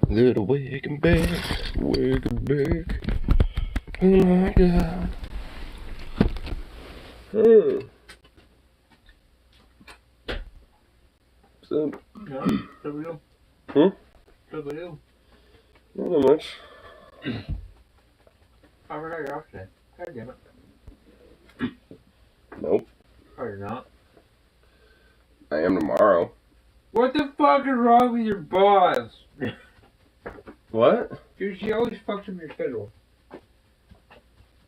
Little waking back. Oh my god. Hey. So, no, real. Real? Not much. I forgot you're off today. God damn it. Nope. Oh, you're not? I am tomorrow. What the fuck is wrong with your boss? What? Dude, she always fucks up your schedule.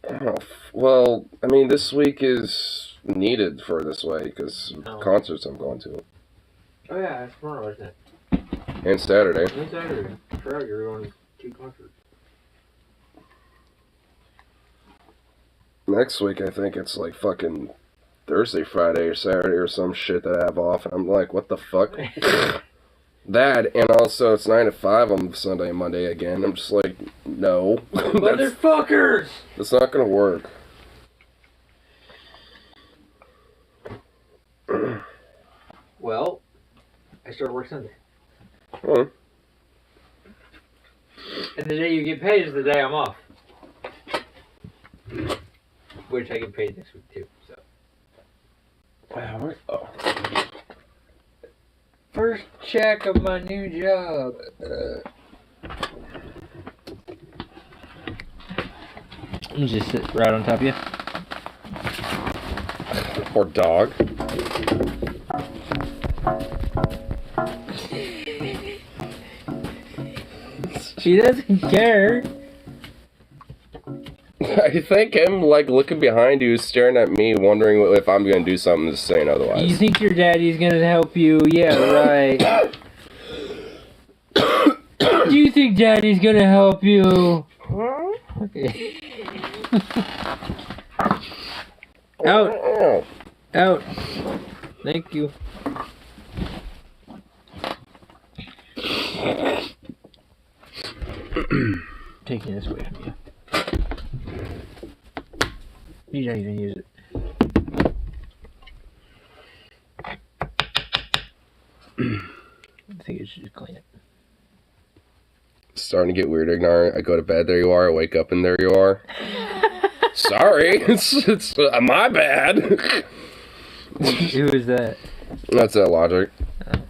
Oh, well, I mean, this week is needed for this way because concerts I'm going to. Oh yeah, that's tomorrow, isn't it? And Saturday. And Saturday. I forgot you're going to 2 concerts. Next week, I think it's like fucking Thursday, Friday, or Saturday, or some shit that I have off. And I'm like, what the fuck? That, and also it's 9 to 5 on Sunday and Monday again. I'm just like, no. Motherfuckers! That's not gonna work. Well, I start work Sunday. Huh. And the day you get paid is the day I'm off. Which I get paid next week too, so. Oh. First check of my new job. You just sit right on top of you. Or dog. She doesn't care. I think him like looking behind you, staring at me, wondering if I'm gonna do something to saying otherwise. You think your daddy's gonna help you? Yeah, right. Do you think daddy's gonna help you? Okay. Out. Out. Thank you. Taking this away from you. You don't even use it. I think you should just clean it. It's starting to get weird, ignorant. I go to bed, there you are. I wake up, and there you are. Sorry, it's my bad. Who is that? That's that logic. Oh.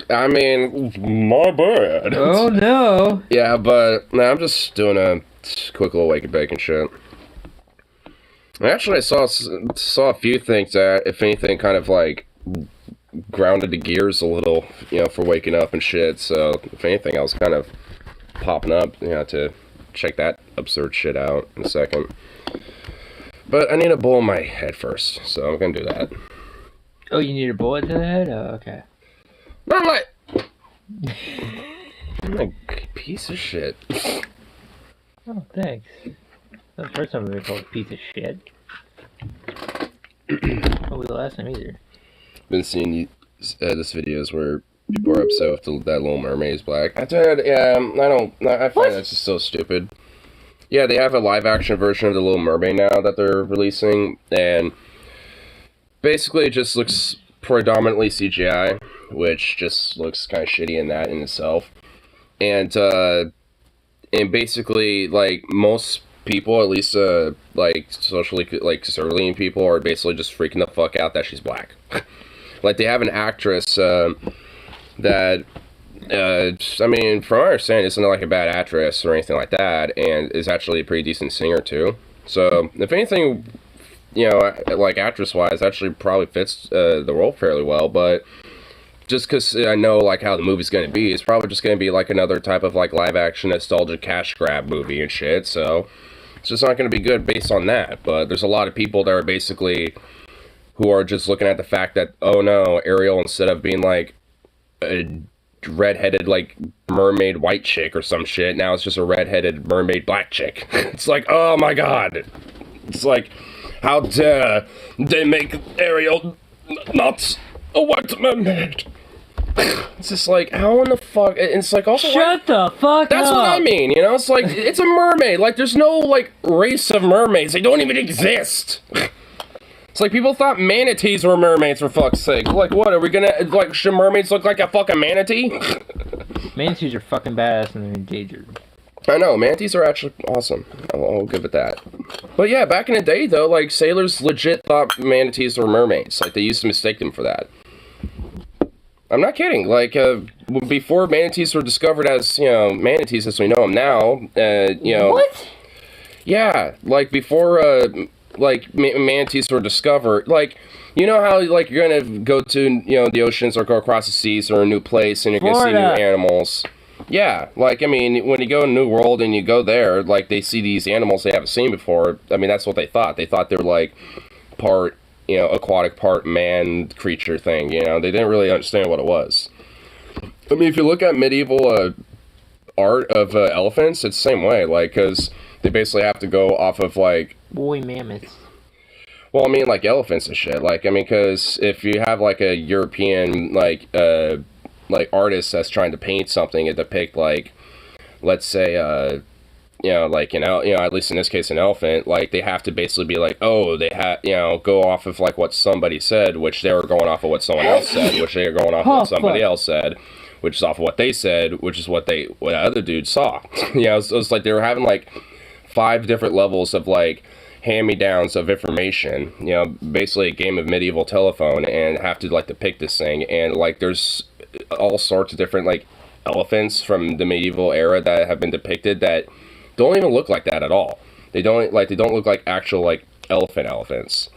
I mean, my bad. Oh no. Yeah, but no, I'm just doing a quick little wake and bake and shit. Actually, I saw a few things that, if anything, kind of like grounded the gears a little, for waking up and shit. So, if anything, I was kind of popping up, to check that absurd shit out in a second. But I need a bowl in my head first, so I'm gonna do that. Oh, you need a bullet to the head? Oh, okay. I'm like piece of shit. Oh, thanks. That's the first time I've been called a piece of shit. Oh, the last time either. Been seeing this videos where people are upset with that Little Mermaid is black. I find that's just so stupid. Yeah, they have a live action version of the Little Mermaid now that they're releasing, and basically it just looks predominantly CGI, which just looks kind of shitty in that in itself. And basically, like, most people, at least like socially like conservative people, are basically just freaking the fuck out that she's black. Like, they have an actress that I mean, from what I understand, isn't like a bad actress or anything like that, and is actually a pretty decent singer too. So if anything, like actress wise, actually probably fits the role fairly well. But just because I know like how the movie's going to be, it's probably just going to be like another type of like live action nostalgia cash grab movie and shit. So it's just not going to be good based on that. But there's a lot of people that are basically who are just looking at the fact that, oh no, Ariel, instead of being like a redheaded like mermaid white chick or some shit, now it's just a redheaded mermaid black chick. It's like, oh my god. It's like, how dare they make Ariel not a white mermaid? It's just like, how in the fuck? It's like, also, shut the fuck up. That's what I mean, It's like, it's a mermaid. Like, there's no like race of mermaids. They don't even exist. It's like people thought manatees were mermaids, for fuck's sake. Like, what, are we gonna, like, should mermaids look like a fucking manatee? Manatees are fucking badass and they're endangered. I know, manatees are actually awesome. I'll give it that. But yeah, back in the day, though, like, sailors legit thought manatees were mermaids. Like, they used to mistake them for that. I'm not kidding. Like, before manatees were discovered as, manatees as we know them now, What? Yeah, like, before, manatees were discovered, like, you know how, like, you're gonna go to, the oceans or go across the seas or a new place and you're gonna see new animals. Yeah, like, I mean, when you go to a new world and you go there, like, they see these animals they haven't seen before. I mean, that's what they thought. They thought they were, like, part, aquatic, part man creature thing, They didn't really understand what it was. I mean, if you look at medieval art of elephants, it's the same way, like, because they basically have to go off of, like... Woolly mammoths. Well, I mean, like, elephants and shit. Like, I mean, because if you have, like, a European, like artist that's trying to paint something and depict, like, let's say, like, at least in this case, an elephant, like, they have to basically be like, oh, they have, go off of, like, what somebody said, which they were going off of what someone else said, which they were going off of what somebody else said, which is off of what they said, which is what the other dude saw. It was like they were having, like, 5 different levels of, like, hand-me-downs of information, basically a game of medieval telephone, and have to, like, depict this thing, and, like, there's all sorts of different, like, elephants from the medieval era that have been depicted that don't even look like that at all. They don't look like actual, like, elephants.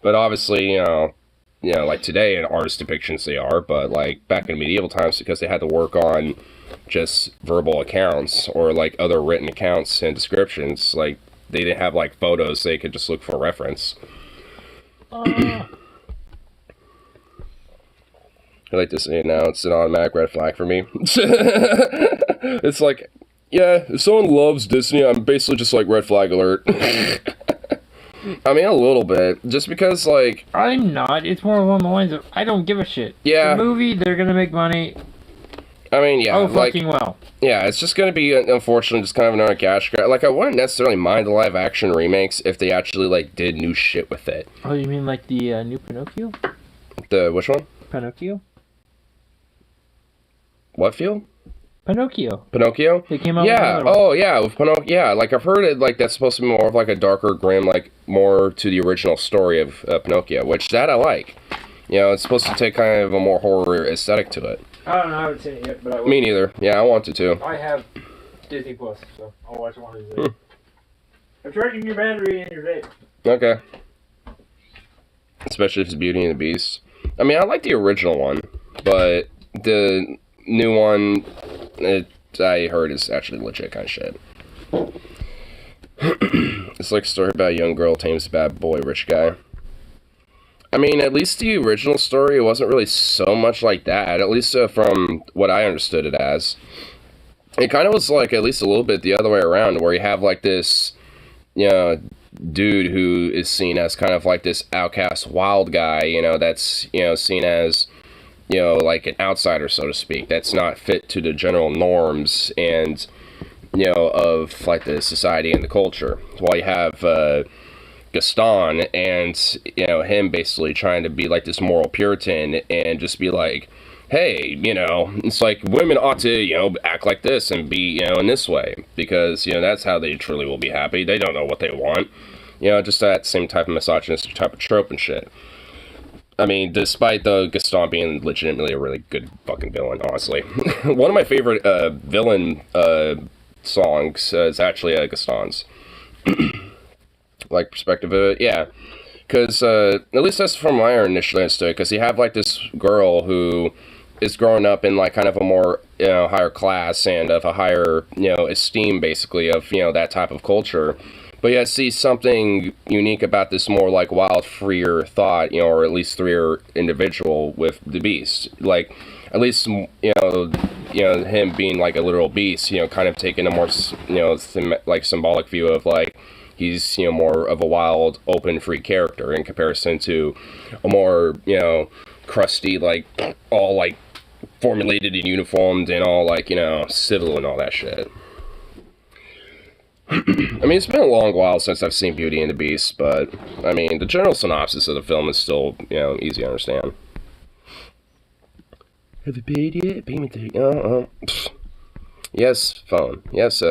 But obviously, like today in artist depictions they are, but, like, back in medieval times, because they had to work on just verbal accounts or, like, other written accounts and descriptions, like, they didn't have, like, photos they could just look for reference. I like to say it now, it's an automatic red flag for me. It's like, yeah, if someone loves Disney, I'm basically just like, red flag alert. I mean, a little bit. Just because, like... I'm not. It's more along the lines of, I don't give a shit. Yeah. The movie, they're gonna make money. I mean, yeah. Oh, fucking well. Yeah, it's just gonna be, unfortunately, just kind of another cash grab. Like, I wouldn't necessarily mind the live-action remakes if they actually, like, did new shit with it. Oh, you mean like the new Pinocchio? The, which one? Pinocchio? What field? Pinocchio. They came out yeah. with another one. Oh, yeah. With Pinocchio. Yeah, like, I've heard it, like, that's supposed to be more of, like, a darker, grim, like, more to the original story of Pinocchio, which that I like. It's supposed to take kind of a more horror aesthetic to it. I don't know, I haven't seen it yet, but I will. Me neither. Yeah, I want to. I have Disney Plus, so I'll watch one of these days. I'm charging your battery in your vape. Okay. Especially if it's Beauty and the Beast. I mean, I like the original one, but the new one, I heard is actually legit kind of shit. It's like a story about a young girl tames a bad boy, rich guy. I mean, at least the original story, it wasn't really so much like that, at least from what I understood it as. It kind of was like at least a little bit the other way around, where you have like this, dude who is seen as kind of like this outcast wild guy, that's, seen as, like an outsider, so to speak, that's not fit to the general norms and, of like the society and the culture. While you have, Gaston and, him basically trying to be like this moral Puritan and just be like, hey, it's like women ought to, act like this and be, in this way because, that's how they truly will be happy. They don't know what they want. Just that same type of misogynistic type of trope and shit. I mean, despite the Gaston being legitimately a really good fucking villain, honestly. One of my favorite villain songs is actually Gaston's. Like, perspective of it, yeah. Because, at least that's from my initially understood, because you have, like, this girl who is growing up in, like, kind of a more, higher class and of a higher, esteem, basically, of, that type of culture. But yeah, see something unique about this more, like, wild, freer thought, or at least freer individual with the beast. Like, at least, him being, like, a literal beast, kind of taking a more, like, symbolic view of, like, he's, more of a wild, open, free character in comparison to a more, crusty, like, all, like, formulated and uniformed and all, like, civil and all that shit. I mean, it's been a long while since I've seen Beauty and the Beast, but I mean, the general synopsis of the film is still, you know, easy to understand. Have you paid yet? Payment date? Yes, phone. Yes,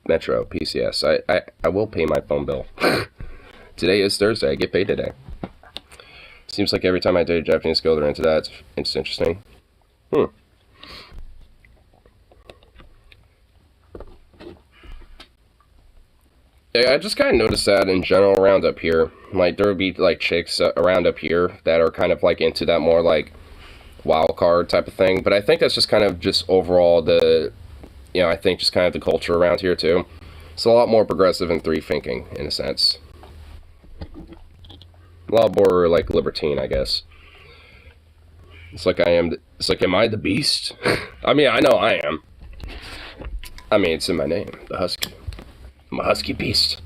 Metro, PCS. I will pay my phone bill. Today is Thursday. I get paid today. Seems like every time I date a Japanese girl, they're into that. It's interesting. Yeah, I just kind of noticed that in general around up here. Like, there would be, like, chicks around up here that are kind of, like, into that more, like, wild card type of thing. But I think that's just kind of just overall the, you know, I think just kind of the culture around here, too. It's a lot more progressive and free thinking, in a sense. A lot more, like, libertine, I guess. It's like am I the beast? I mean, I know I am. I mean, it's in my name, the Husky. I'm a husky beast.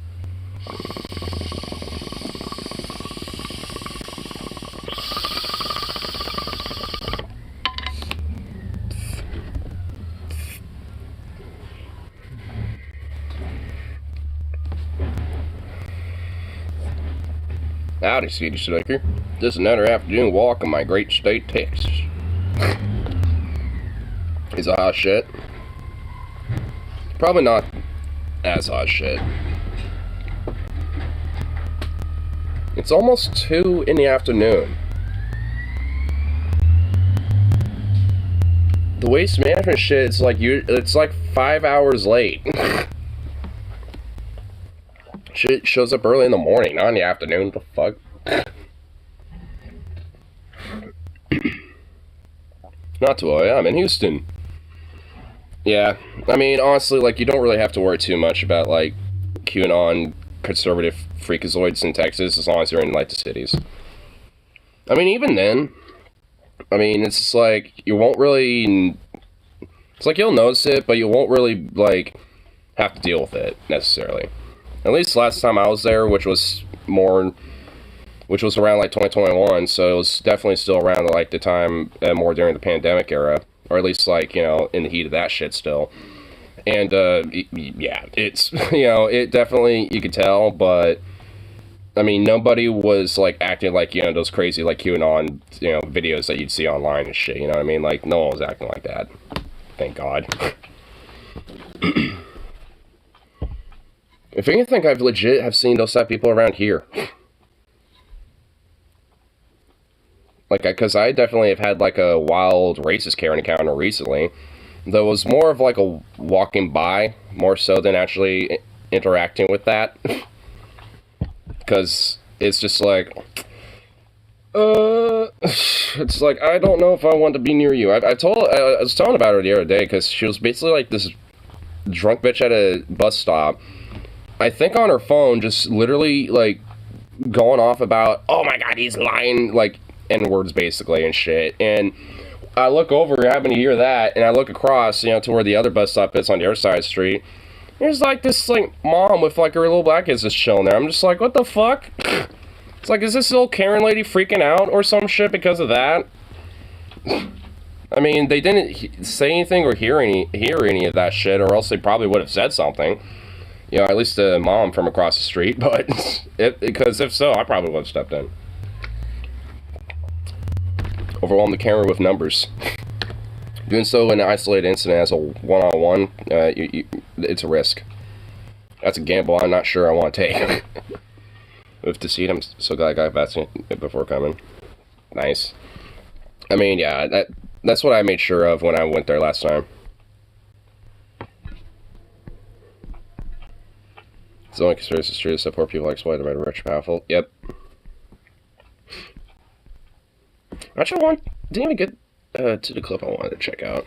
Howdy, City Slicker. This is another afternoon walk in my great state, Texas. Is it hot shit? Probably not as hot shit. It's almost 2 in the afternoon. The waste management shit is like it's like 5 hours late. Shit shows up early in the morning, not in the afternoon. The fuck? Not too early. I'm in Houston. Yeah, I mean, honestly, like, you don't really have to worry too much about, like, QAnon conservative freakazoids in Texas as long as you're in, like, the cities. I mean, even then, I mean, it's just like, you won't really, it's like you'll notice it, but you won't really, like, have to deal with it, necessarily. At least last time I was there, which was around, like, 2021, so it was definitely still around, like, the time, more during the pandemic era. Or at least, like, you know, in the heat of that shit still. And, yeah, it's, you know, it definitely, you could tell, but, I mean, nobody was, like, acting like, you know, those crazy, like, QAnon, you know, videos that you'd see online and shit, you know what I mean? Like, no one was acting like that. Thank God. If anything, I've legit have seen those type of people around here. Like, because I definitely have had, like, a wild racist Karen encounter recently. Though it was more of, like, a walking by, more so than actually interacting with that. Because it's just like, it's like, I don't know if I want to be near you. I was telling about her the other day, because she was basically, like, this drunk bitch at a bus stop. I think on her phone, just literally, like, going off about, oh my god, he's lying, like, N-words basically and shit. And I look over, happen to hear that, and I look across, you know, to where the other bus stop is on the other side of the street. There's like this like mom with like her little black kids just chilling there. I'm just like, what the fuck? It's like, is this little Karen lady freaking out or some shit because of that? I mean, they didn't say anything or hear any of that shit, or else they probably would have said something. You know, at least the mom from across the street. But because if so, I probably would have stepped in. Overwhelm the camera with numbers. Doing so in an isolated incident as a one-on-one, it's a risk. That's a gamble I'm not sure I want to take. With deceit, I'm so glad I got vaccinated before coming. Nice. I mean, yeah, that's what I made sure of when I went there last time. It's the only conspiracy is true to support people exploited by the rich and powerful. Yep. Actually, didn't even get to the clip I wanted to check out.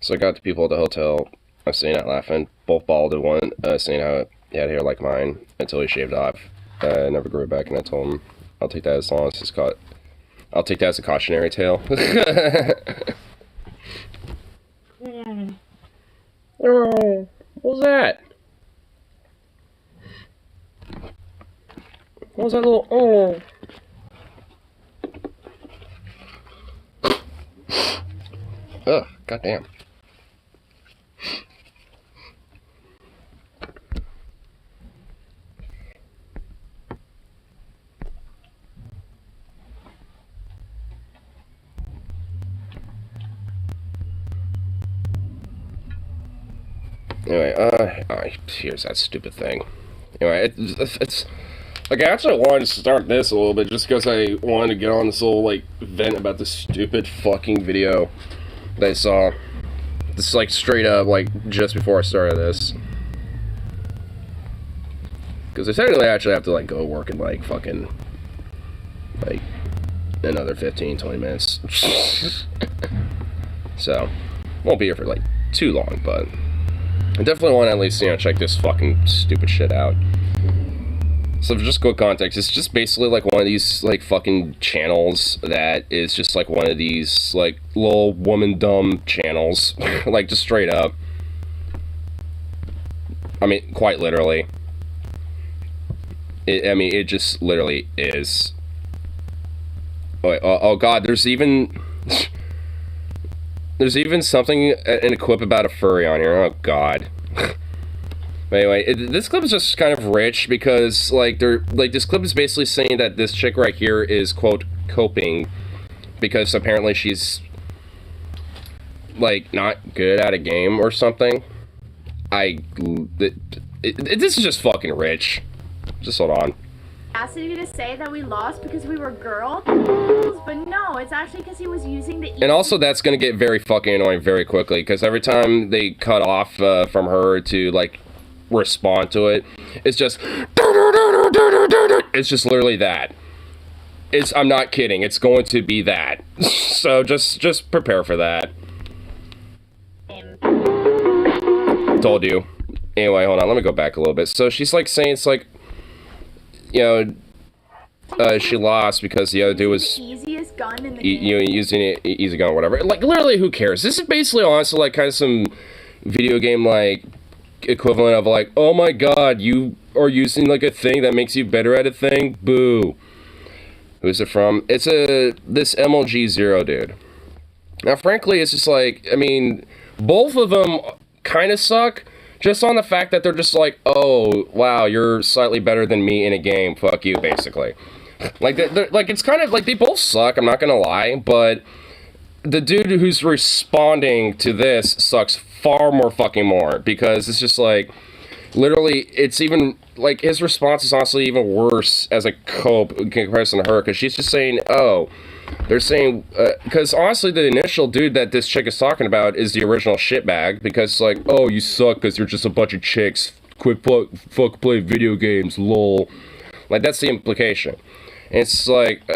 So I got the people at the hotel. I was staying at laughing. Both balded one, saying how he had hair like mine until he shaved off. Never grew it back, and I told him I'll take that as long as it's caught. I'll take that as a cautionary tale. Oh, what was that? What was that little, oh? God damn. Anyway, here's that stupid thing. Anyway, it's like, I actually wanted to start this a little bit just because I wanted to get on this little, like, vent about this stupid fucking video that I saw. This is, like, straight up, like, just before I started this. Because I technically actually have to, like, go work in, like, fucking, like, another 15, 20 minutes. So, won't be here for, like, too long, but I definitely want to at least, you know, check this fucking stupid shit out. So for just quick context, it's just basically like one of these like fucking channels that is just like one of these like little woman dumb channels. Like just straight up. I mean, quite literally. It just literally is. Oh god, there's even something, in a clip about a furry on here. Oh god. But anyway, this clip is just kind of rich because, like, this clip is basically saying that this chick right here is, quote, coping because apparently she's, like, not good at a game or something. This is just fucking rich. Just hold on. Audacity to say that we lost because we were girls, but no, it's actually because he was using the. And also, that's gonna get very fucking annoying very quickly because every time they cut off from her to like respond to it, it's just literally that. I'm not kidding. It's going to be that. So just prepare for that. Told you. Anyway, hold on. Let me go back a little bit. So she's like saying it's like, you know, she lost because the other dude was easiest gun in the game. You know, using it easy gun or whatever. Like literally, who cares? This is basically honestly like kind of some video game like equivalent of like, oh my god, you are using like a thing that makes you better at a thing. Boo. Who's it from? It's this MLG0 dude. Now, frankly, it's just like, I mean, both of them kind of suck. Just on the fact that they're just like, oh, wow, you're slightly better than me in a game. Fuck you, basically. Like, like it's kind of, like, they both suck, I'm not gonna lie, but the dude who's responding to this sucks far more fucking more, because it's just like, literally, it's even, like, his response is honestly even worse as a cope in comparison to her, because she's just saying, oh, they're saying, because honestly, the initial dude that this chick is talking about is the original shitbag, because like, oh, you suck because you're just a bunch of chicks, quit fuck play video games, lol. Like, that's the implication. And it's like,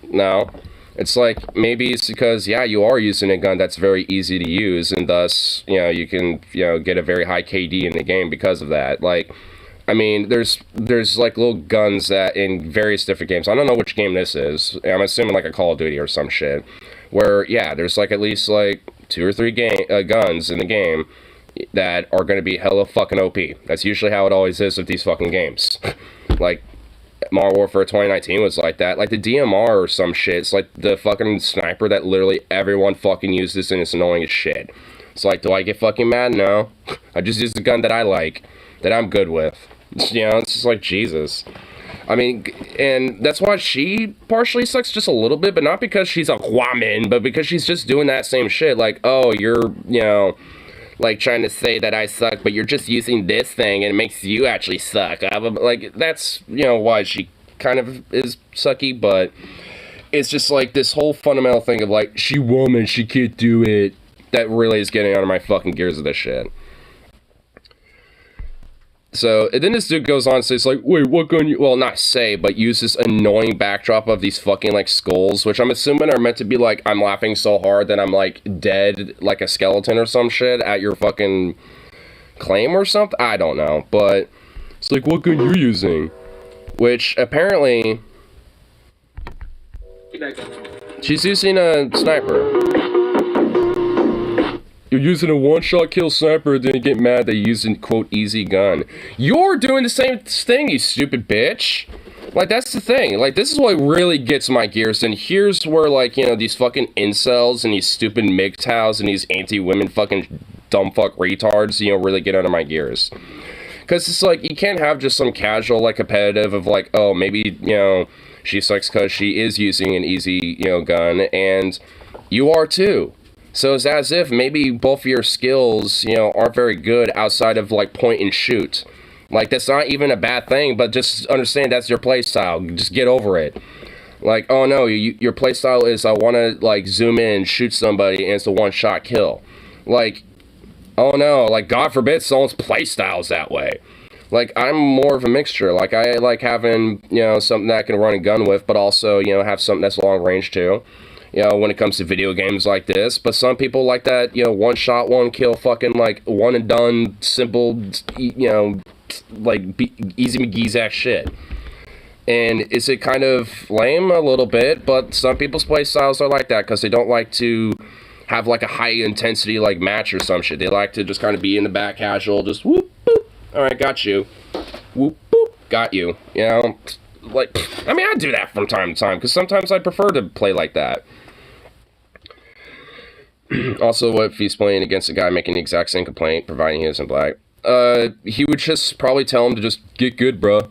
no. It's like, maybe it's because, yeah, you are using a gun that's very easy to use, and thus, you know, you can, you know, get a very high KD in the game because of that. Like, I mean, there's like little guns that in various different games. I don't know which game this is. I'm assuming like a Call of Duty or some shit. Where, yeah, there's like at least like 2 or 3 guns in the game that are going to be hella fucking OP. That's usually how it always is with these fucking games. Like, Modern Warfare 2019 was like that. Like the DMR or some shit. It's like the fucking sniper that literally everyone fucking uses and it's annoying as shit. It's like, do I get fucking mad? No. I just use the gun that I like, that I'm good with. You know, it's just like, Jesus. I mean, and that's why she partially sucks just a little bit, but not because she's a woman, but because she's just doing that same shit. Like, oh, you're, you know, like trying to say that I suck, but you're just using this thing and it makes you actually suck. Like, that's, you know, why she kind of is sucky, but it's just like this whole fundamental thing of like, she woman, she can't do it. That really is getting out of my fucking gears of this shit. So, and then this dude goes on and says, like, wait, what gun you... Well, not say, but use this annoying backdrop of these fucking, like, skulls, which I'm assuming are meant to be, like, I'm laughing so hard that I'm, like, dead like a skeleton or some shit at your fucking claim or something? I don't know, but it's like, what gun you using? Which, apparently... She's using a sniper. You're using a one-shot kill sniper, then you get mad that you're using, quote, easy gun. You're doing the same thing, you stupid bitch. Like, that's the thing. Like, this is what really gets my gears. And here's where, like, you know, these fucking incels and these stupid MGTOWs and these anti-women fucking dumb fuck retards, you know, really get under my gears. Because it's like, you can't have just some casual, like, competitive of, like, oh, maybe, you know, she sucks because she is using an easy, you know, gun, and you are too. So it's as if maybe both of your skills, you know, aren't very good outside of, like, point and shoot. Like, that's not even a bad thing, but just understand that's your playstyle. Just get over it. Like, oh no, your playstyle is I want to, like, zoom in, shoot somebody, and it's a one-shot kill. Like, oh no, like, God forbid someone's playstyle's that way. Like, I'm more of a mixture. Like, I like having, you know, something that I can run a gun with, but also, you know, have something that's long range too. You know, when it comes to video games like this. But some people like that, you know, one shot, one kill, fucking, like, one and done, simple, you know, like, easy McGee's ass shit. And is it kind of lame? A little bit, but some people's play styles are like that because they don't like to have, like, a high intensity, like, match or some shit. They like to just kind of be in the back casual, just whoop, boop, alright, got you. Whoop, boop, got you. You know? Like, I mean, I do that from time to time because sometimes I prefer to play like that. Also, what if he's playing against a guy making the exact same complaint, providing he isn't black? He would just probably tell him to just get good, bruh.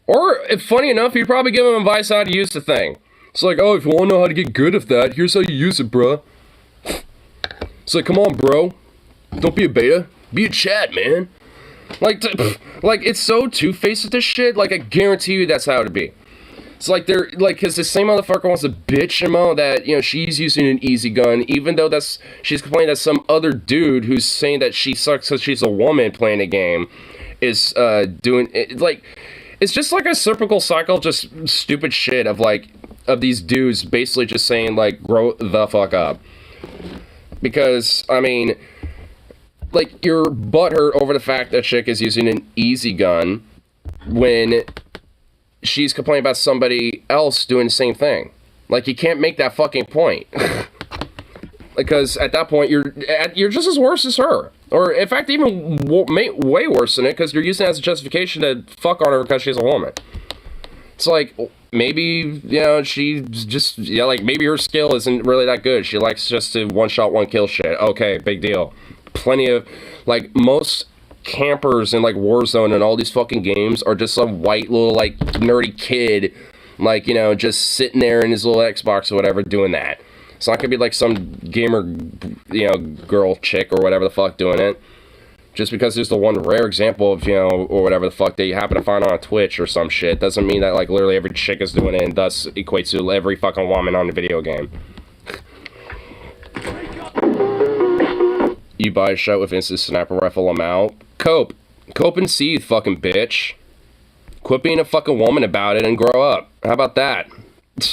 Or, if funny enough, he'd probably give him advice how to use the thing. It's like, oh, if you want to know how to get good at that, here's how you use it, bruh. It's like, come on, bro. Don't be a beta. Be a Chad, man. Like, it's so two-faced with this shit. Like, I guarantee you that's how it'd be. It's like they're, like, because the same motherfucker wants to bitch him out that, you know, she's using an easy gun, even though she's complaining that some other dude who's saying that she sucks because she's a woman playing a game is, doing, it, like, it's just like a reciprocal cycle, just stupid shit of, like, of these dudes basically just saying, like, grow the fuck up. Because, I mean, like, you're butthurt over the fact that chick is using an easy gun when she's complaining about somebody else doing the same thing. Like, you can't make that fucking point. Because at that point, you're just as worse as her. Or, in fact, even way worse than it, because you're using it as a justification to fuck on her because she's a woman. It's like, maybe, you know, she's just, yeah, like, maybe her skill isn't really that good. She likes just to one-shot, one-kill shit. Okay, big deal. Plenty of, like, most campers in, like, Warzone and all these fucking games are just some white little, like, nerdy kid, like, you know, just sitting there in his little Xbox or whatever doing that. It's not gonna be like some gamer, you know, girl, chick, or whatever the fuck doing it. Just because there's the one rare example of, you know, or whatever the fuck that you happen to find on Twitch or some shit, doesn't mean that, like, literally every chick is doing it and thus equates to every fucking woman on the video game. You buy a shot with instant sniper rifle, I'm out. Cope and seethe, fucking bitch. Quit being a fucking woman about it and grow up. How about that?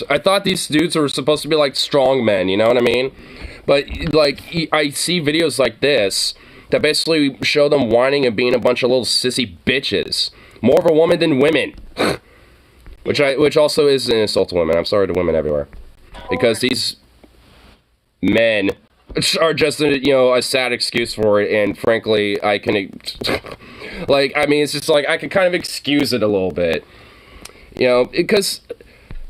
I thought these dudes were supposed to be, like, strong men, you know what I mean? But, like, I see videos like this that basically show them whining and being a bunch of little sissy bitches. More of a woman than women. which also is an insult to women. I'm sorry to women everywhere. Because these men are just a, you know, a sad excuse for it, and frankly, I can, like, I mean, it's just like, I can kind of excuse it a little bit, you know, because,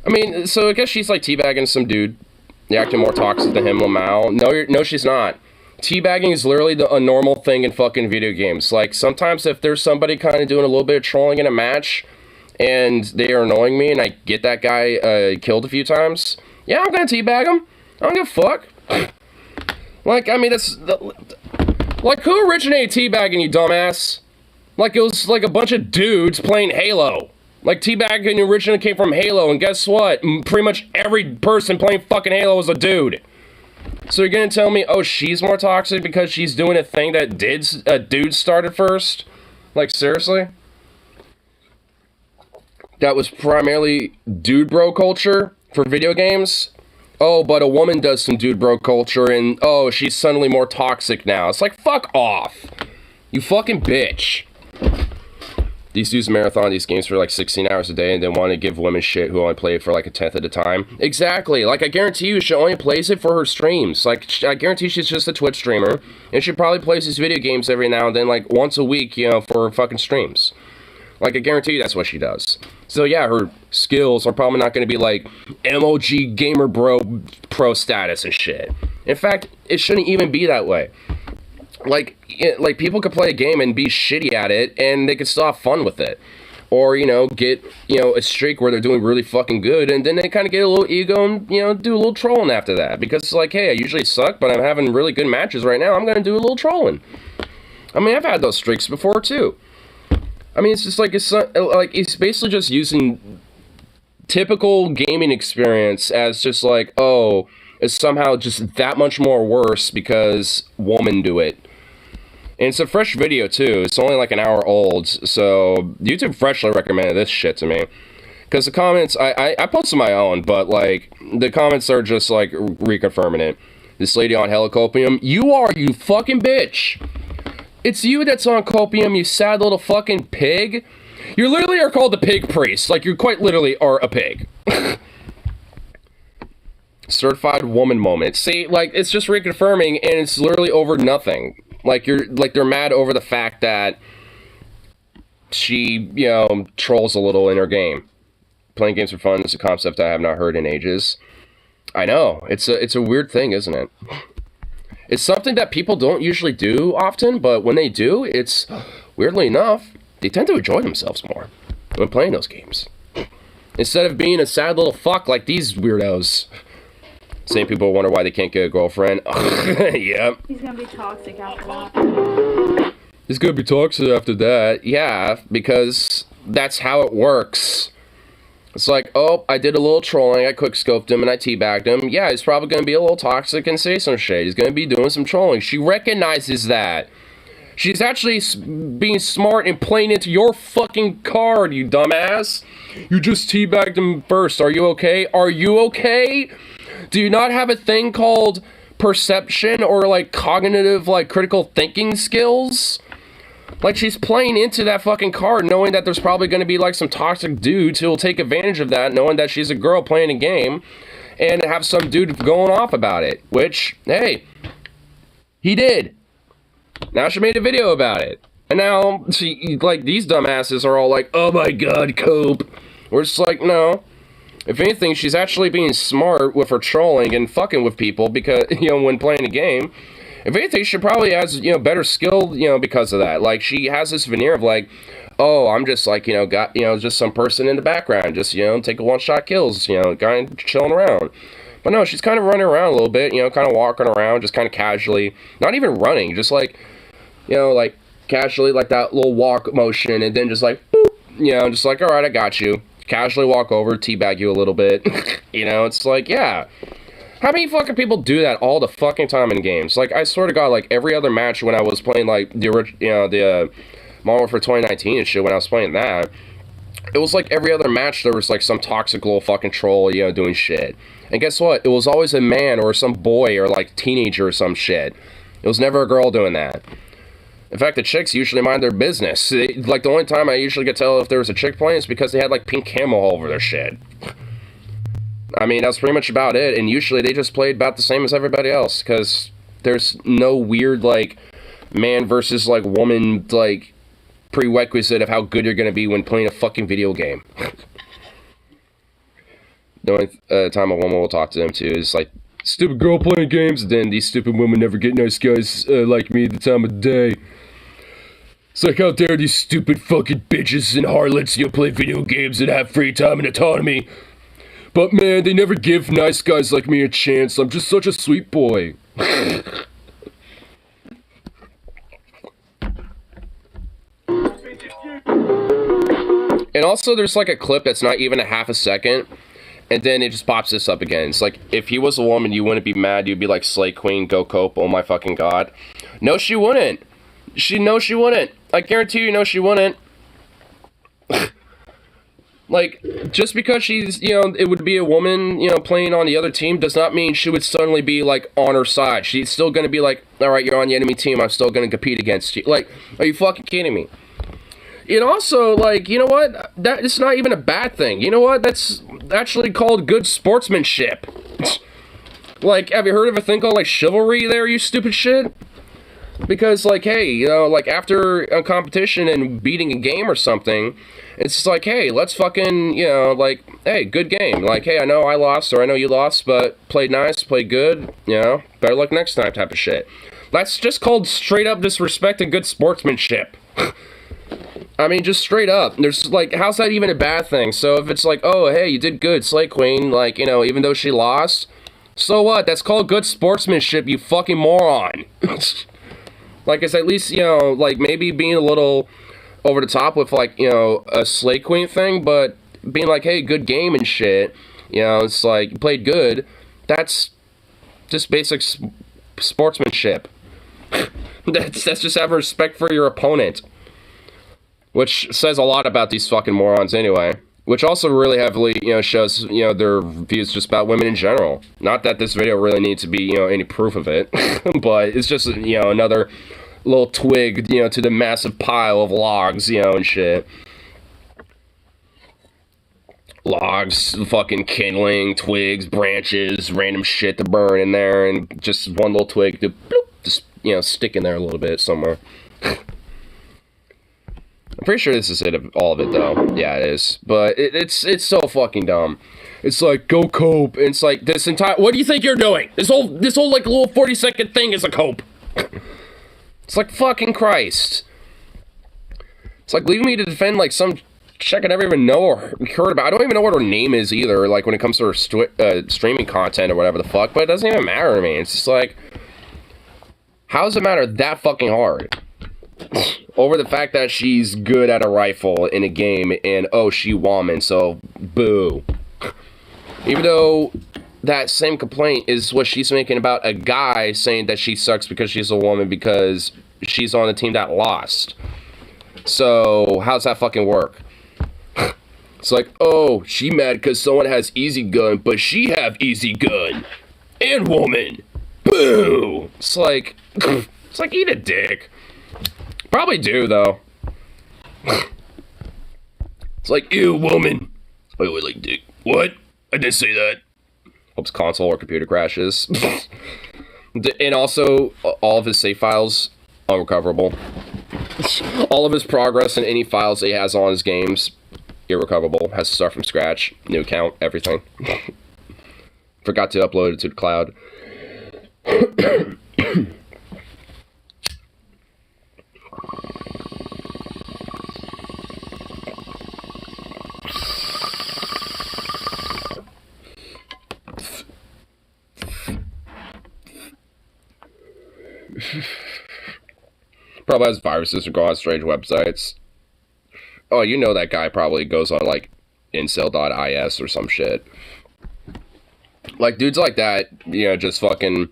I mean, so I guess she's, like, teabagging some dude, acting more toxic than him, Lamau. No, she's not. Teabagging is literally a normal thing in fucking video games. Like, sometimes if there's somebody kind of doing a little bit of trolling in a match, and they are annoying me, and I get that guy, killed a few times, yeah, I'm gonna teabag him. I don't give a fuck. Like, I mean, like, who originated teabagging, you dumbass? Like, it was, like, a bunch of dudes playing Halo. Like, teabagging originally came from Halo, and guess what? Pretty much every person playing fucking Halo was a dude. So you're gonna tell me, oh, she's more toxic because she's doing a thing that dude started first? Like, seriously? That was primarily dude bro culture for video games? Oh, but a woman does some dude bro culture and, oh, she's suddenly more toxic now. It's like, fuck off. You fucking bitch. These dudes marathon these games for like 16 hours a day and then want to give women shit who only play it for like a 10th at a time. Exactly. Like, I guarantee you she only plays it for her streams. Like, I guarantee she's just a Twitch streamer and she probably plays these video games every now and then, like, once a week, you know, for her fucking streams. Like, I guarantee you that's what she does. So, yeah, her skills are probably not going to be, like, MOG Gamer Bro Pro status and shit. In fact, it shouldn't even be that way. Like, people could play a game and be shitty at it, and they could still have fun with it. Or, you know, get, you know, a streak where they're doing really fucking good, and then they kind of get a little ego and, you know, do a little trolling after that. Because it's like, hey, I usually suck, but I'm having really good matches right now, I'm going to do a little trolling. I mean, I've had those streaks before, too. I mean, it's just like, it's basically just using typical gaming experience as just like, oh, it's somehow just that much more worse because women do it. And it's a fresh video, too. It's only like an hour old, so YouTube freshly recommended this shit to me. Because the comments, I posted my own, but, like, the comments are just, like, reconfirming it. This lady on Helicopium, you fucking bitch! It's you that's on Copium, you sad little fucking pig! You literally are called the pig priest. Like, you quite literally are a pig. Certified woman moment. See, like, it's just reconfirming, and it's literally over nothing. Like, they're mad over the fact that she, you know, trolls a little in her game. Playing games for fun is a concept I have not heard in ages. I know. It's a weird thing, isn't it? It's something that people don't usually do often, but when they do, it's, weirdly enough, they tend to enjoy themselves more when playing those games. Instead of being a sad little fuck like these weirdos. Same people wonder why they can't get a girlfriend. Yep. He's gonna be toxic after that. He's gonna be toxic after that. Yeah, because that's how it works. It's like, oh, I did a little trolling, I quick-scoped him, and I teabagged him. Yeah, he's probably gonna be a little toxic and say some shit. He's gonna be doing some trolling. She recognizes that. She's actually being smart and playing into your fucking card, you dumbass. You just teabagged him first. Are you okay? Are you okay? Do you not have a thing called perception or, like, cognitive, like, critical thinking skills? Like, she's playing into that fucking card knowing that there's probably going to be, like, some toxic dudes who will take advantage of that, knowing that she's a girl playing a game, and have some dude going off about it. Which, hey, he did. Now she made a video about it. And now, she, like, these dumbasses are all like, oh my god, Cope. We're just like, no. If anything, she's actually being smart with her trolling and fucking with people because, you know, when playing a game. If anything, she probably has, you know, better skill, you know, because of that. Like, she has this veneer of, like, oh, I'm just, like, you know, got, you know, just some person in the background. Just, you know, take a one-shot kills, you know, kind of chilling around. But no, she's kind of running around a little bit, you know, kind of walking around, just kind of casually. Not even running, just, like, you know, like, casually, like, that little walk motion, and then just, like, boop, you know, just like, alright, I got you. Casually walk over, teabag you a little bit. You know, it's like, yeah. How many fucking people do that all the fucking time in games? Like, I swear to God, like, every other match when I was playing, like, the Modern Warfare 2019 and shit, when I was playing that, it was like every other match there was, like, some toxic little fucking troll, you know, doing shit. And guess what? It was always a man or some boy or, like, teenager or some shit. It was never a girl doing that. In fact, the chicks usually mind their business. Like, the only time I usually could tell if there was a chick playing is because they had, like, pink camo all over their shit. I mean, that's pretty much about it, and usually they just played about the same as everybody else, because there's no weird, like, man versus, like, woman, like, prerequisite of how good you're gonna be when playing a fucking video game. The only time a woman will talk to them, too, is, like, stupid girl playing games, then these stupid women never get nice guys like me at the time of day. It's like, how dare these stupid fucking bitches and harlots, you know, play video games and have free time and autonomy. But man, they never give nice guys like me a chance. I'm just such a sweet boy. And also, there's like a clip that's not even a half a second, and then it just pops this up again. It's like, if he was a woman, you wouldn't be mad. You'd be like, Slay Queen, go Cope, oh my fucking god. No, she wouldn't. No, she wouldn't. I guarantee you, no, she wouldn't. Like, just because she's, you know, it would be a woman, you know, playing on the other team does not mean she would suddenly be, like, on her side. She's still gonna be like, alright, you're on the enemy team, I'm still gonna compete against you. Like, are you fucking kidding me? And also, like, you know what? That it's not even a bad thing. You know what? That's actually called good sportsmanship. Like, have you heard of a thing called, like, chivalry there, you stupid shit? Because, like, hey, you know, like, after a competition and beating a game or something, it's just like, hey, let's fucking, you know, like, hey, good game. Like, hey, I know I lost, or I know you lost, but played nice, played good, you know, better luck next time type of shit. That's just called straight up disrespect and good sportsmanship. I mean, just straight up. There's, like, how's that even a bad thing? So if it's like, oh, hey, you did good, Slay Queen, like, you know, even though she lost, so what? That's called good sportsmanship, you fucking moron. Like, it's at least, you know, like, maybe being a little over the top with, like, you know, a Slay Queen thing, but being like, hey, good game and shit, you know, it's like, you played good, that's just basic sportsmanship. That's just having respect for your opponent. Which says a lot about these fucking morons anyway. Which also really heavily, you know, shows, you know, their views just about women in general. Not that this video really needs to be, you know, any proof of it. But it's just, you know, another little twig, you know, to the massive pile of logs, you know, and shit. Logs, fucking kindling, twigs, branches, random shit to burn in there, and just one little twig to, bloop, just, you know, stick in there a little bit somewhere. I'm pretty sure this is all of it, though. Yeah, it is. But it's so fucking dumb. It's like, go cope. And it's like, this entire... What do you think you're doing? This whole like, little 40-second thing is a cope. It's like, fucking Christ. It's like leaving me to defend, like, some chick I never even know or heard about. I don't even know what her name is, either, like, when it comes to her streaming content or whatever the fuck. But it doesn't even matter to me. It's just like... How does it matter that fucking hard? Over the fact that she's good at a rifle in a game, and oh, she woman, so boo. Even though that same complaint is what she's making about a guy saying that she sucks because she's a woman because she's on the team that lost. So, how's that fucking work? It's like, oh, she mad because someone has easy gun, but she have easy gun. And woman. Boo! It's like, eat a dick. Probably do, though. It's like, ew, woman. I would like dick. What? I didn't say that. Hopes console or computer crashes. And also, all of his save files, unrecoverable. All of his progress and any files that he has on his games, irrecoverable. Has to start from scratch. New account, everything. Forgot to upload it to the cloud. Probably has viruses or go on strange websites. Oh, you know that guy probably goes on, like, incel.is or some shit. Like, dudes like that, you know, just fucking,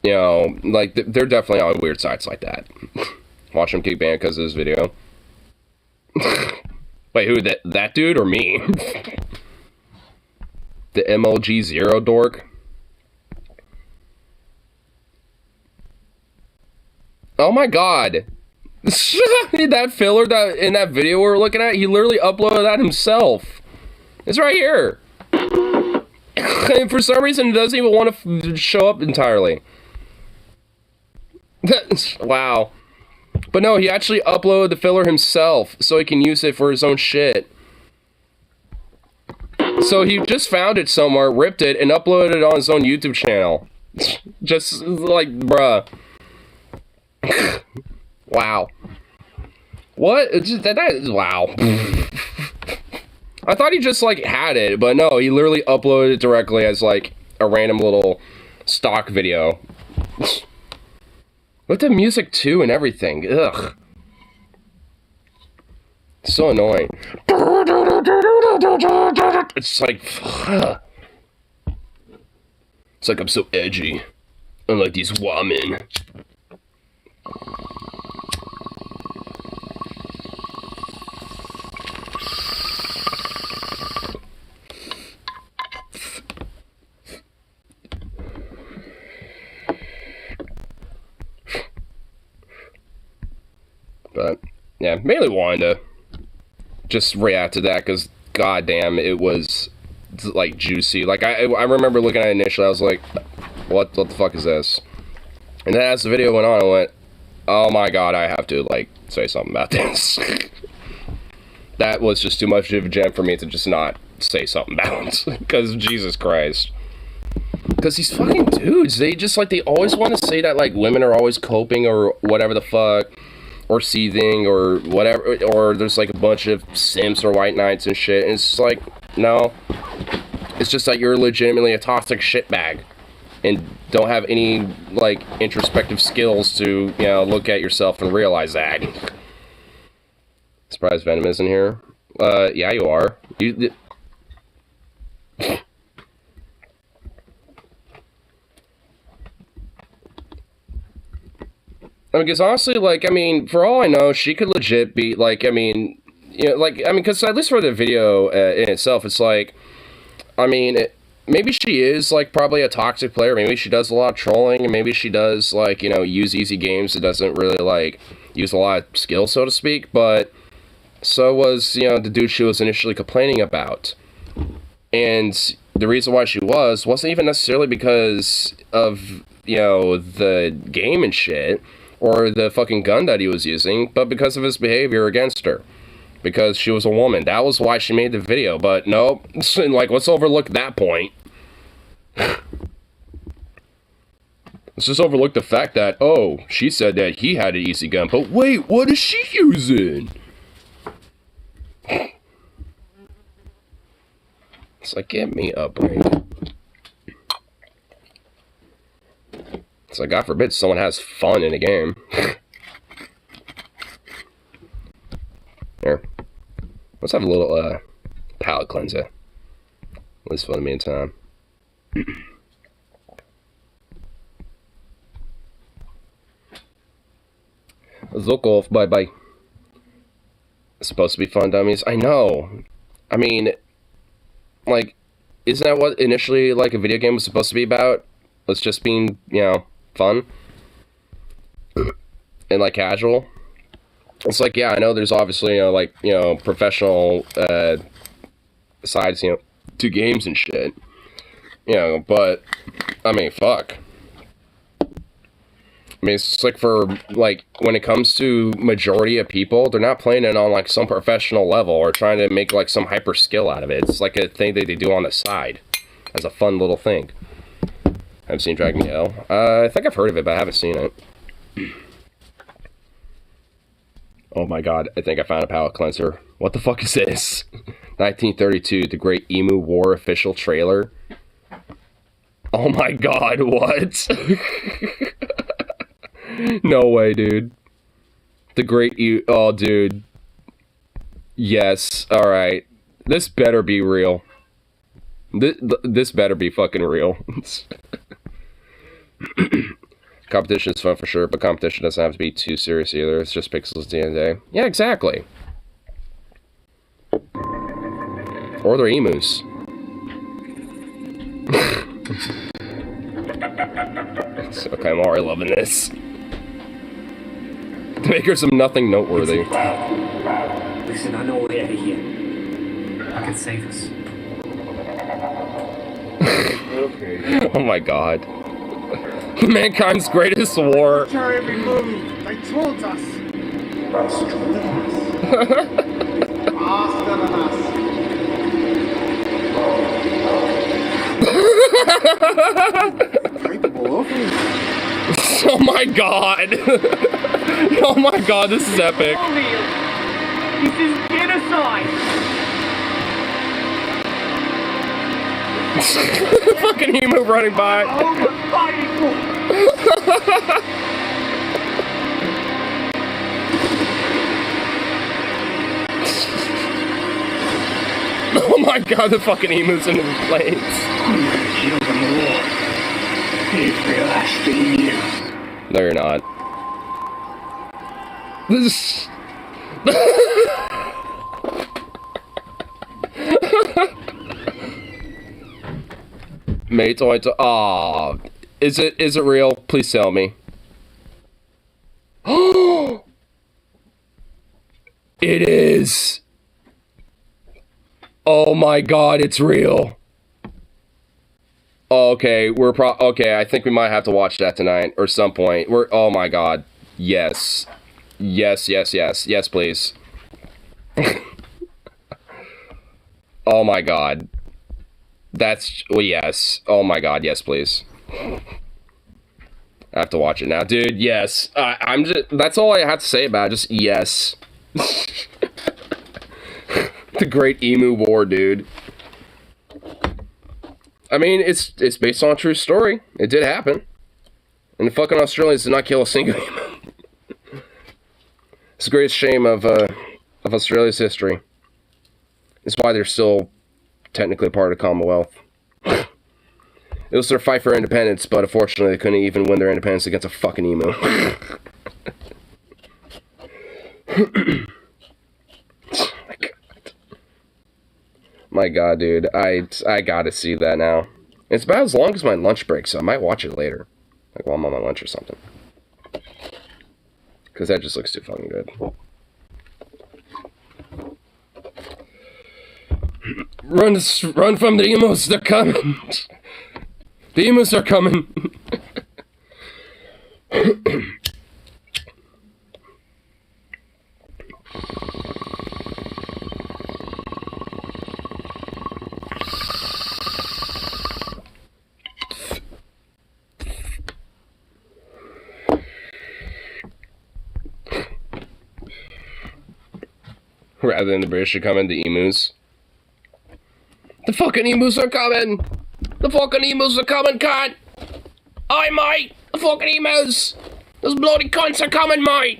you know, like, they're definitely on weird sites like that. Watch him kick banned because of this video. Wait, who, that dude or me? The MLG0 dork? Oh my god. That filler that in that video we were looking at, he literally uploaded that himself. It's right here. And for some reason, it doesn't even want to show up entirely. Wow. But no, he actually uploaded the filler himself so he can use it for his own shit. So he just found it somewhere, ripped it, and uploaded it on his own YouTube channel. Just like, bruh. Wow. What? It's just, that is, wow. I thought he just, like, had it, but no, he literally uploaded it directly as, like, a random little stock video. With the music, too, and everything. Ugh. So annoying. It's like, it's like I'm so edgy. Unlike these women. But, yeah, mainly wanted to just react to that because, goddamn, it was, like, juicy. Like, I remember looking at it initially, I was like, what the fuck is this? And then as the video went on, I went, Oh my god, I have to, like, say something about this. That was just too much of a gem for me to just not say something about. Because, Jesus Christ. Because these fucking dudes, they just, like, they always want to say that, like, women are always coping or whatever the fuck. Or seething or whatever. Or there's, like, a bunch of simps or white knights and shit. And it's like, no. It's just that you're legitimately a toxic shitbag. And don't have any, like, introspective skills to, you know, look at yourself and realize that. Surprised Venom isn't here. Yeah, you are. I mean, because honestly, like, I mean, for all I know, she could legit be, like, I mean, you know, like, I mean, because at least for the video in itself, it's like, I mean, maybe she is, like, probably a toxic player. Maybe she does a lot of trolling, and maybe she does, like, you know, use easy games that doesn't really, like, use a lot of skill, so to speak, but so was, you know, the dude she was initially complaining about. And the reason why she wasn't even necessarily because of, you know, the game and shit, or the fucking gun that he was using, but because of his behavior against her. Because she was a woman. That was why she made the video, but no, like, let's overlook that point. Let's just overlook the fact that, oh, she said that he had an easy gun, but wait, what is she using? It's like, get me a break. It's like, God forbid someone has fun in a game. Here. Let's have a little, palate cleanser. At least for the meantime. Oooooof, bye-bye. It's supposed to be fun, dummies. I know. I mean, like, isn't that what initially, like, a video game was supposed to be about? It's just being, you know, fun. And, like, casual. It's like, yeah, I know there's obviously, you know, like, you know, professional, sides, you know, to games and shit. You know, but, I mean, fuck. I mean, it's like for, like, when it comes to majority of people, they're not playing it on, like, some professional level or trying to make, like, some hyper skill out of it. It's like a thing that they do on the side as a fun little thing. I've seen Dragon Gale. I think I've heard of it, but I haven't seen it. Oh my god, I think I found a palate cleanser. What the fuck is this? 1932, The Great Emu War official trailer. Oh my god, what? No way, dude. The Great Emu... Oh, dude. Yes, alright. This better be real. This better be fucking real. Competition is fun for sure, but competition doesn't have to be too serious either. It's just pixels at the end of the day. Yeah, exactly. Or they're emus. Okay, I'm already loving this. The makers of nothing noteworthy. Listen, I know we're here. I can save us. Okay. Oh my god. Mankind's greatest war. Our every move. They taunt us. Stronger than us. Faster than us. Capable of it. Oh my god. Oh my god, this is epic. This is genocide! Fucking emu running by. Oh my god, the fucking emu's in the planes. No, you're not. This. Mate, aw. Is it real? Please tell me. Oh! It is. Oh my god, it's real. Okay, okay, I think we might have to watch that tonight or some point. Oh my god. Yes. Yes, yes, yes. Yes, please. Oh my god. That's... Well, yes. Oh my god, yes, please. I have to watch it now. Dude, yes. I'm just... That's all I have to say about it. Just yes. The Great Emu War, dude. I mean, it's based on a true story. It did happen. And the fucking Australians did not kill a single emu. It's the greatest shame of Australia's history. It's why they're still technically part of the Commonwealth. It was their fight for independence, but unfortunately they couldn't even win their independence against a fucking emu. My god, dude. I gotta see that now. It's about as long as my lunch break, so I might watch it later. Like while I'm on my lunch or something. Because that just looks too fucking good. Run from the emus, they're coming! The emus are coming! Rather than the British are coming, the emus. The fucking emus are coming! The fucking emus are coming, cunt! Aye, mate! The fucking emus! Those bloody cunts are coming, mate!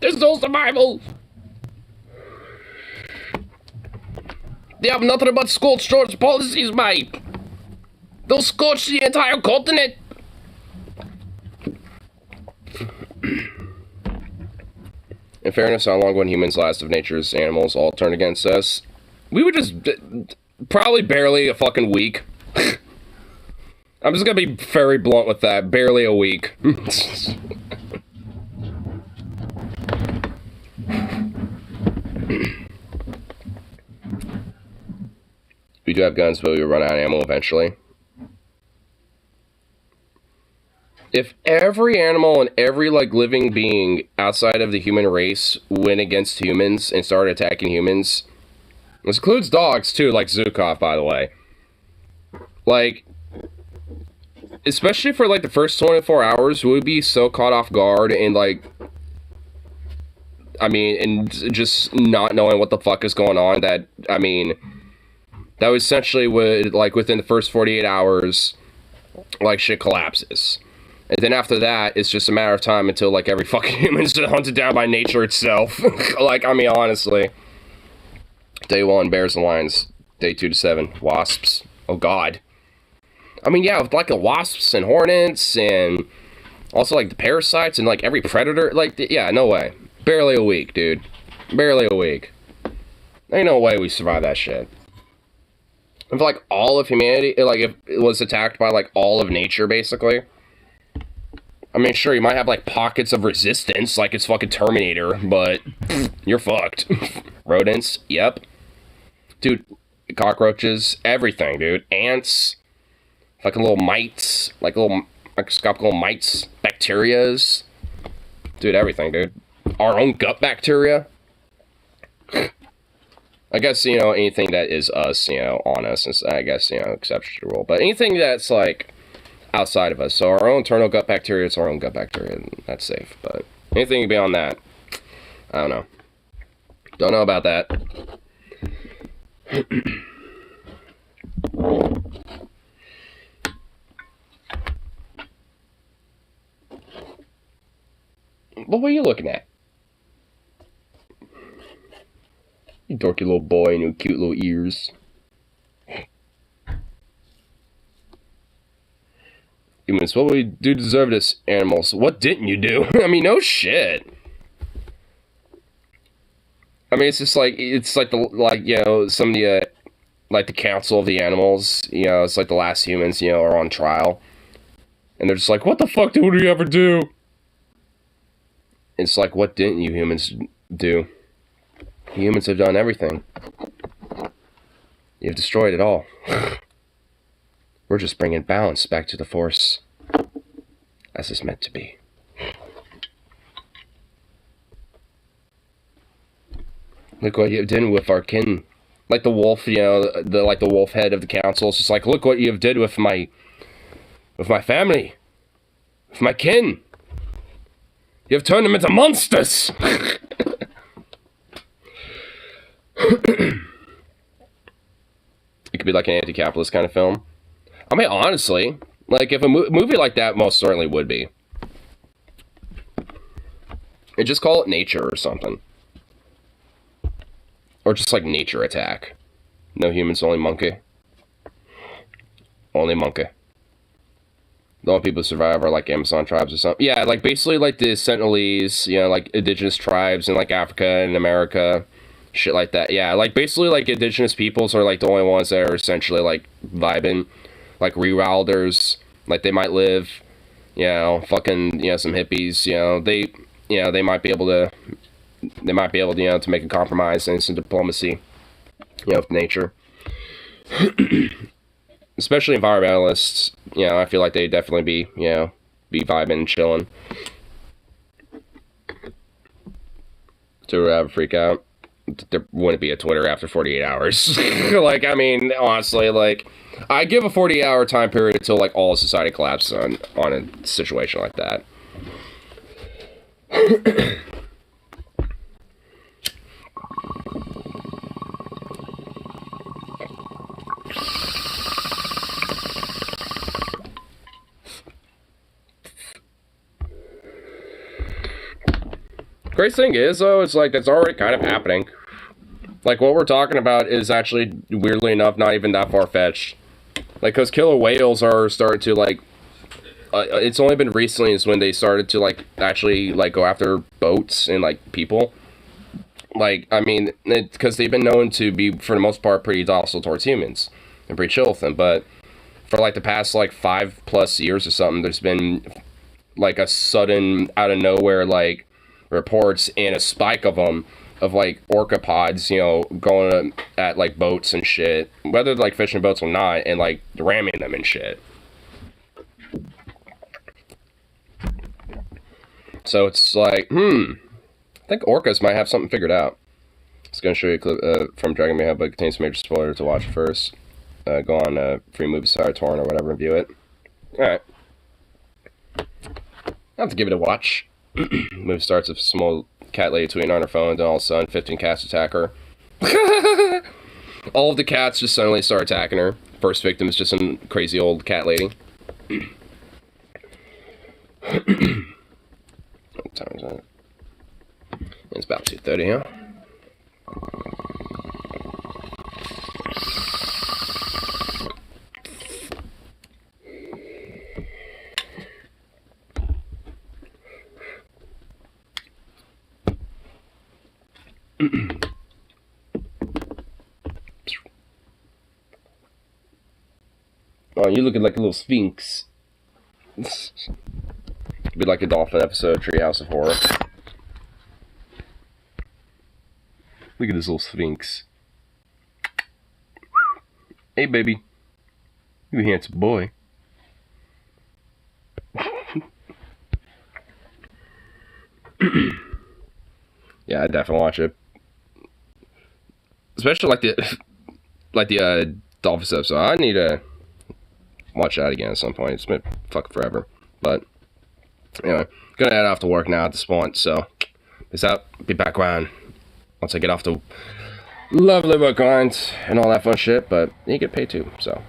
There's no survival! They have nothing but scorched earth policies, mate! They'll scorch the entire continent! In fairness, how long when humans last of nature's animals all turn against us? We would just... probably barely a fucking week. I'm just gonna be very blunt with that. Barely a week. We do have guns, but we will run out of ammo eventually. If every animal and every, like, living being outside of the human race went against humans and started attacking humans, this includes dogs, too, like Zukov, by the way. Like, especially for, like, the first 24 hours, we would be so caught off guard and, like, I mean, and just not knowing what the fuck is going on that, I mean, that was essentially would, like, within the first 48 hours, like, shit collapses. And then after that, it's just a matter of time until, like, every fucking human's hunted down by nature itself. Like, I mean, honestly. Day 1, bears and lions. Day 2 to 7, wasps. Oh, God. I mean, yeah, with, like, the wasps and hornets and also, like, the parasites and, like, every predator. Like, yeah, no way. Barely a week, dude. Barely a week. Ain't no way we survive that shit. If, like, all of humanity, like, if it was attacked by, like, all of nature, basically... I mean, sure, you might have, like, pockets of resistance, like it's fucking Terminator, but you're fucked. Rodents, yep. Dude, cockroaches, everything, dude. Ants, fucking little mites, like little microscopic little mites, bacterias. Dude, everything, dude. Our own gut bacteria. I guess, you know, anything that is us, you know, on us, is, I guess, you know, exception to the rule. But anything that's, like... outside of us. So our own internal gut bacteria, it's our own gut bacteria, and that's safe. But anything beyond that, I don't know. Don't know about that. What were you looking at? You dorky little boy and your cute little ears. Humans, what would we do to deserve this? Animals, what didn't you do? I mean, no shit. I mean, it's just like, it's like the, like, you know, some of the, like the council of the animals, you know, it's like the last humans, you know, are on trial. And they're just like, what the fuck did we ever do? It's like, what didn't you humans do? Humans have done everything. You've destroyed it all. We're just bringing balance back to the Force, as it's meant to be. Look what you've done with our kin. Like the wolf, you know, the wolf head of the council. It's just like, look what you've did with my family, with my kin. You've turned them into monsters. It could be like an anti-capitalist kind of film. I mean, honestly, like if a movie like that most certainly would be. And just call it Nature or something. Or just like Nature Attack. No humans, only monkey. Only monkey. The only people who survive are like Amazon tribes or something. Yeah, like basically like the Sentinelese, you know, like indigenous tribes in like Africa and America. Shit like that. Yeah, like basically like indigenous peoples are like the only ones that are essentially like vibing. Like rewilders. Like they might live, you know, fucking, you know, some hippies, you know, they might be able to, you know, to make a compromise and some diplomacy, you know, with nature. Especially environmentalists, you know, I feel like they'd definitely be, you know, be vibing and chilling. To have a freak out. There wouldn't be a Twitter after 48 hours. Like, I mean, honestly, like, I give a 48-hour time period until, like, all of society collapses on a situation like that. Crazy thing is, though, it's like, that's already kind of happening. Like, what we're talking about is actually, weirdly enough, not even that far-fetched. Like, because killer whales are starting to, like, it's only been recently is when they started to, like, actually, like, go after boats and, like, people. Like, I mean, because they've been known to be, for the most part, pretty docile towards humans. And pretty chill with them, but for, like, the past, like, 5+ years or something, there's been, like, a sudden, out of nowhere, like, reports and a spike of them, of, like, orca pods, you know, going at, like, boats and shit, whether they're, like, fishing boats or not, and, like, ramming them and shit. So it's like, I think orcas might have something figured out. It's going to show you a clip from Dragon Mayhem, but it contains major spoilers to watch first. Go on Free Movie Site, Torrent, or whatever, and view it. Alright. I'll have to give it a watch. Movie starts with a small cat lady tweeting on her phone, then all of a sudden 15 cats attack her. All of the cats just suddenly start attacking her. First victim is just some crazy old cat lady. What time is that? It's about 2:30, huh? Oh, you looking like a little sphinx. Be like a dolphin episode of Treehouse of Horror. Look at this little sphinx. Hey, baby. You a handsome boy. Yeah, I definitely watch it. Especially like the Dolphins episode. I need to watch that again at some point. It's been fucking forever. But anyway, gonna head off to work now at this point. So peace out. Be back around once I get off the lovely work grind and all that fun shit. But you get paid too. So.